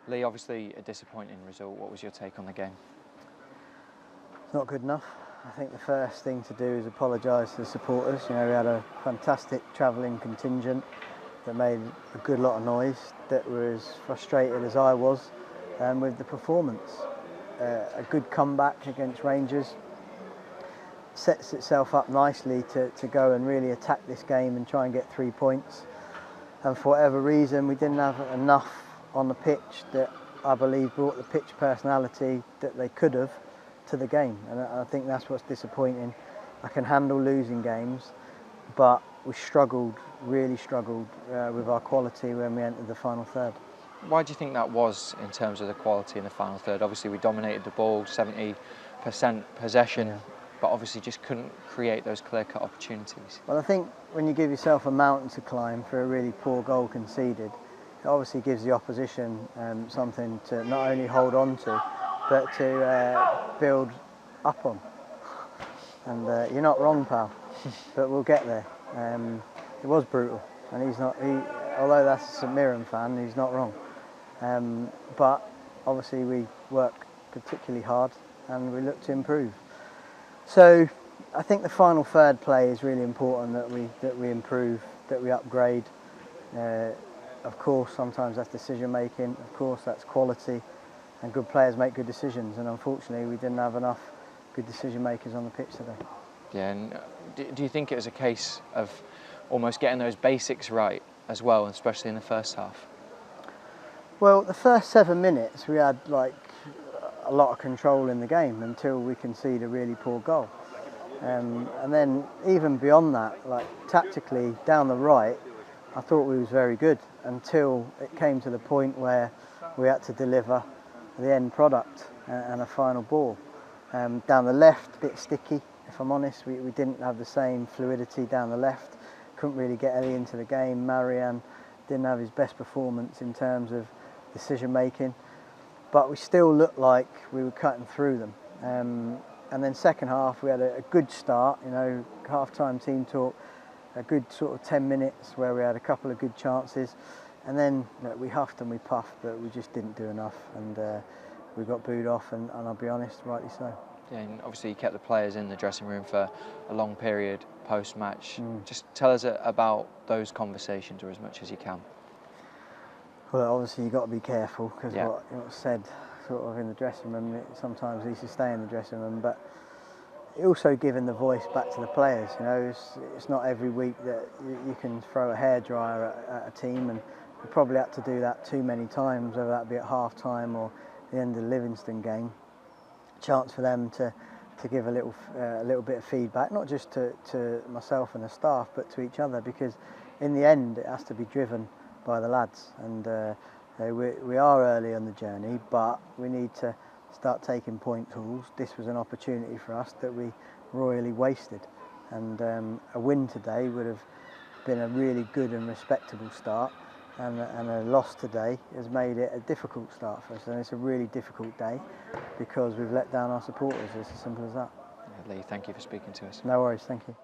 Lee, obviously a disappointing result. What was your take on the game? It's not good enough. I think the first thing to do is apologise to the supporters. You know, we had a fantastic travelling contingent that made a good lot of noise, that were as frustrated as I was with the performance. A good comeback against Rangers sets itself up nicely to go and really attack this game and try and get 3 points. And for whatever reason, we didn't have enough on the pitch that I believe brought the pitch personality that they could have to the game. And I think that's what's disappointing. I can handle losing games, but we struggled, really struggled with our quality when we entered the final third. Why do you think that was in terms of the quality in the final third? Obviously we dominated the ball, 70% possession, yeah, but obviously just couldn't create those clear-cut opportunities. Well, I think when you give yourself a mountain to climb for a really poor goal conceded, it obviously gives the opposition something to not only hold on to, but to build up on. And you're not wrong, pal, but we'll get there. It was brutal, and he's not. Although that's a St Mirren fan, he's not wrong. But obviously we work particularly hard, and we look to improve. So I think the final third play is really important, that we improve, that we upgrade. Of course, sometimes that's decision making. Of course, that's quality, and good players make good decisions. And unfortunately, we didn't have enough good decision makers on the pitch today. Yeah, and do you think it was a case of almost getting those basics right as well, especially in the first half? Well, the first 7 minutes we had like a lot of control in the game until we conceded a really poor goal. And then even beyond that, like tactically down the right, I thought we was very good until it came to the point where we had to deliver the end product and a final ball. Down the left, a bit sticky, if I'm honest. We didn't have the same fluidity down the left. Couldn't really get Ellie into the game. Marianne didn't have his best performance in terms of decision making, but we still looked like we were cutting through them. And then second half, we had a good start. You know, half-time team talk, a good sort of 10 minutes where we had a couple of good chances, and then we huffed and we puffed, but we just didn't do enough, and we got booed off, and I'll be honest, rightly so. Yeah, and obviously you kept the players in the dressing room for a long period post-match. Just tell us about those conversations, or as much as you can. Well, obviously you've got to be careful, because yeah, what's said sort of in the dressing room, sometimes needs to stay in the dressing room, but also giving the voice back to the players. You know, it's not every week that you can throw a hairdryer at a team, and we probably had to do that too many times, whether that be at half-time or the end of the Livingston game. Chance for them to give a little bit of feedback, not just to myself and the staff, but to each other, because in the end it has to be driven by the lads. And we are early on the journey, but we need to start taking point tools. This was an opportunity for us that we royally wasted, and a win today would have been a really good and respectable start, and a loss today has made it a difficult start for us, and it's a really difficult day because we've let down our supporters. It's as simple as that. Yeah, Lee, thank you for speaking to us. No worries, thank you.